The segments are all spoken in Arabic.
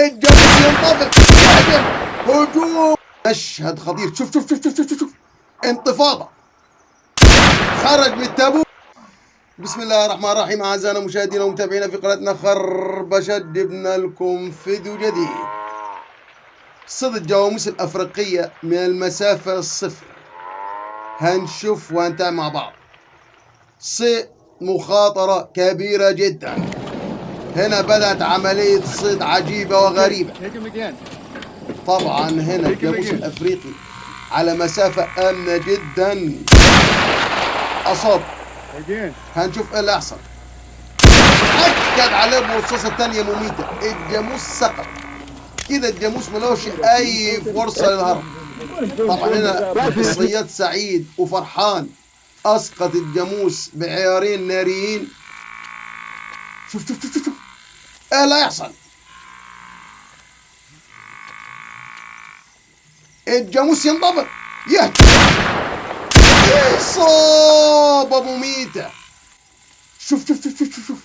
الجاموس ينطفئ، يهجم، هجوم، مشهد خطير. شوف شوف شوف شوف شوف شوف، انتفاضة، خرج من التابوت. بسم الله الرحمن الرحيم. أعزائنا مشاهدينا ومتابعينا في قناتنا خربشة، جبنا لكم فيديو جديد. صيد الجواميس الأفريقية من المسافة الصفر، هنشوف وهنتابع مع بعض. صيد مخاطرة كبيرة جدا. هنا بدأت عملية صيد عجيبة وغريبة. طبعا هنا الجاموس الأفريقي على مسافة آمنة جدا أصاب. هنشوف ايه اللي يحصل. أكد عليه برصاصة تانية مميتة. الجاموس سقط كده، الجاموس ملوش أي فرصة للهرب. طبعا هنا الصياد سعيد وفرحان، أسقط الجاموس بعيارين ناريين. شوف شوف شوف شوف ايه اللي هيحصل. الجاموس ينضبط، يهجم، إصابة مميتة. شوف شوف شوف شوف شوف،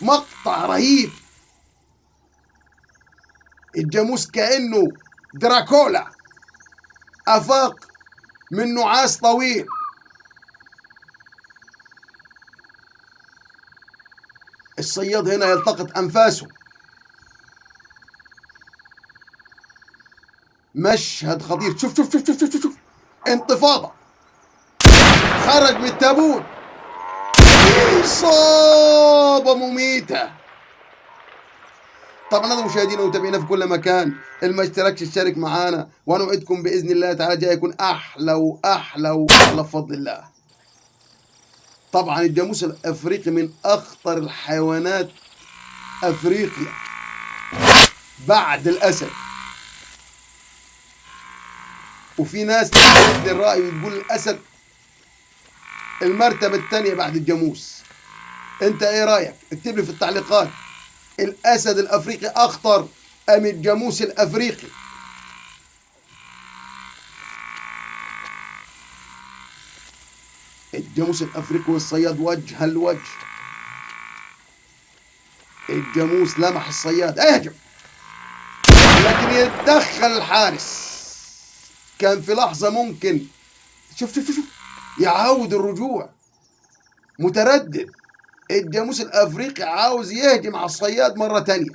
مقطع رهيب. الجاموس كأنه دراكولا، أفاق من نعاس طويل. الصياد هنا يلتقط أنفاسه. مشهد خطير. شوف شوف شوف شوف شوف شوف، انتفاضة، خرج من التابوت، إصابة مميتة. طبعا هذا مشاهدينا ومتابعينا في كل مكان، اللي ما اشتركش اشترك معانا، وانا اوعدكم باذن الله تعالى جاي يكون احلى واحلى واحلى بفضل الله. طبعا الجاموس الافريقي من اخطر الحيوانات افريقيا بعد الاسد. وفي ناس تبدي الراي وتقول الاسد المرتبه الثانيه بعد الجاموس. انت ايه رايك؟ اكتب لي في التعليقات، الاسد الافريقي اخطر ام الجاموس الافريقي؟ الجاموس الافريقي والصياد وجها لوجه. الجاموس لمح الصياد، اهجم، لكن يتدخل الحارس. كان في لحظة ممكن شوف شوف شوف يعاود الرجوع، متردد. الجاموس الافريقي عاوز يهجم على الصياد مرة تانية.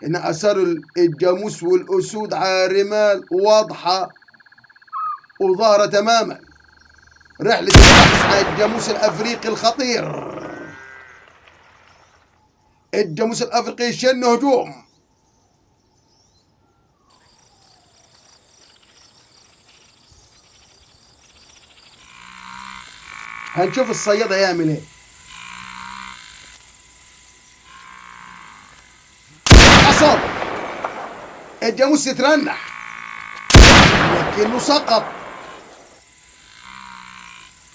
ان اثار الجاموس والاسود على الرمال واضحة وظاهرة تماما. رحلة البحث عن الجاموس الافريقي الخطير. الجاموس الافريقي يشن هجوم. هنشوف الصياد هيعمل ايه. أصاب الجاموس يترنح لكنه سقط.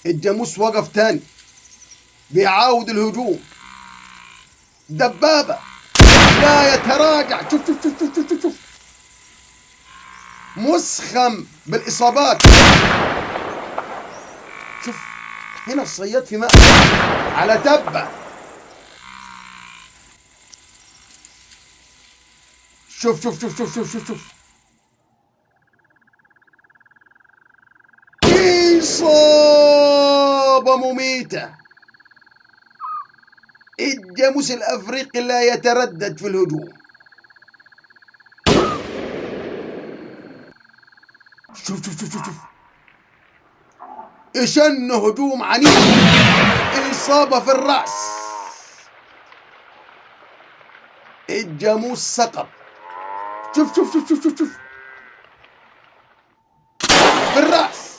الجاموس وقف تاني بيعاود الهجوم. دبابة لا يتراجع. شوف شوف شوف شوف شوف شوف، مسخم بالإصابات. شوف هنا الصياد في ماء على تبة. شوف شوف شوف شوف شوف شوف شوف، إصابة مميتة. الجاموس الأفريقي لا يتردد في الهجوم. شوف شوف شوف شوف شوف، يشن هجوم عنيف. إصابة في الرأس. الجاموس سقط. شوف شوف شوف شوف شوف شوف، في الرأس.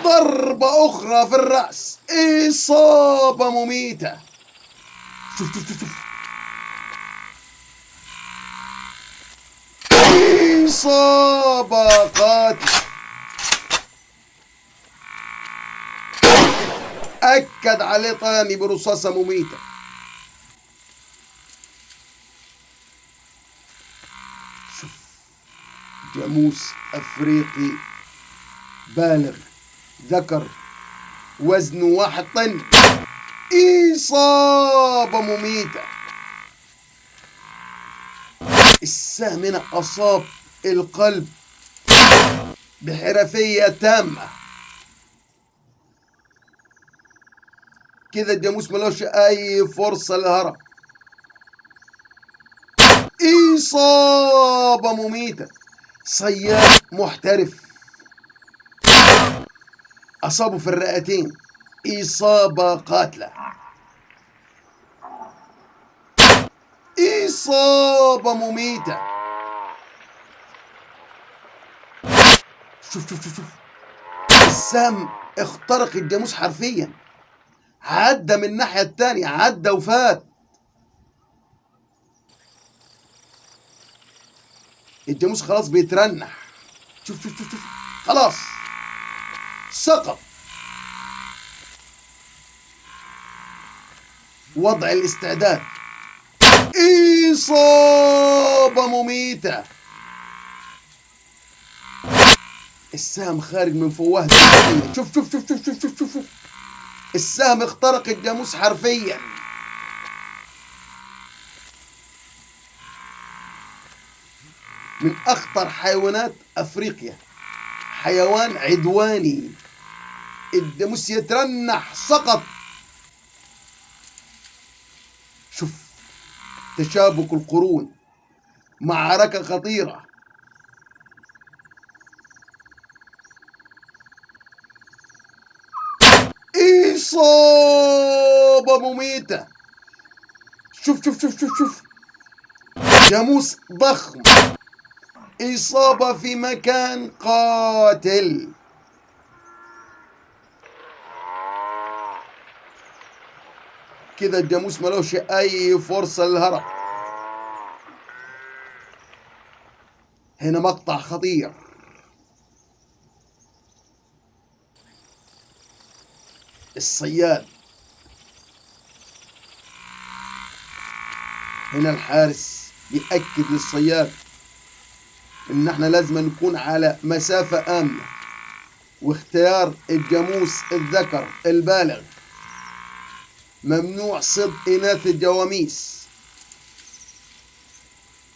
ضربة أخرى في الرأس، إصابة مميتة. شوف شوف شوف شوف، إصابة قاتلة. أكد عليه طاني برصاصة مميتة. شوف جاموس أفريقي بالغ، ذكر، وزنه 1 طن. إصابة مميتة. السهم هنا أصاب القلب بحرفية تامة. كده الجاموس ملوش أي فرصة للهرب. إصابة مميتة. صياد محترف أصابه في الرئتين إصابة قاتلة. إصابة مميتة. شوف شوف شوف شوف، السهم اخترق الجاموس حرفيا، عدى من الناحية التانية، عدى وفات. الجاموس خلاص بيترنح. شوف شوف شوف شوف، خلاص سقط. وضع الاستعداد. إصابة مميتة. السهم خارج من فوهة الجاموس. شوف شوف شوف شوف شوف شوف شوف، السهم اخترق الجاموس حرفيا. من أخطر حيوانات أفريقيا، حيوان عدواني. الجاموس يترنح، سقط. شوف تشابك القرون، معركة خطيرة. إصابة مميتة. شوف شوف شوف شوف شوف، جاموس ضخم، إصابة في مكان قاتل. كده الجاموس ملوش أي فرصة للهرب. هنا مقطع خطير. الصياد هنا، الحارس بيأكد للصياد إن احنا لازم نكون على مسافة آمنة، واختيار الجاموس الذكر البالغ. ممنوع صيد إناث الجواميس.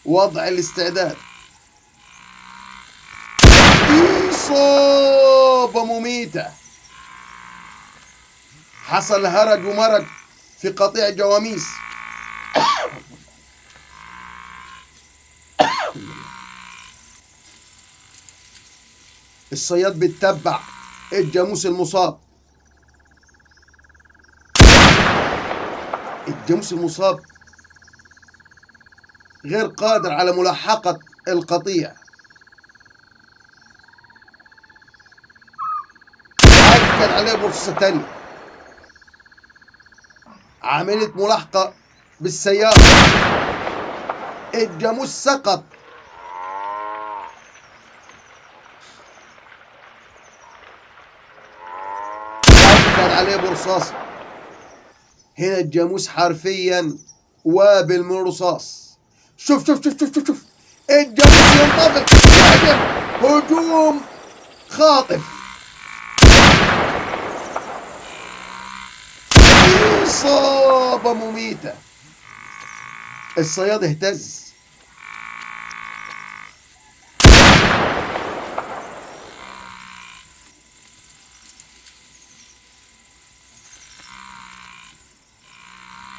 وضع الاستعداد. إصابة مميتة. حصل هرج ومرج في قطيع جواميس. الصياد بيتبع الجاموس المصاب. الجاموس المصاب غير قادر على ملاحقة القطيع. أكد عليه فرصة تانية، عملية ملاحقة بالسيارة. الجاموس سقط. أكد عليه برصاص. هنا الجاموس حرفيا وابل من الرصاص. شوف شوف شوف شوف شوف، الجاموس ينطلق، يهجم، هجوم خاطف. إصابة مميتة. الصياد اهتز.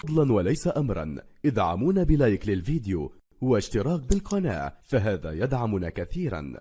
فضلا وليس أمرا ادعمونا بلايك للفيديو واشتراك بالقناة، فهذا يدعمنا كثيرا.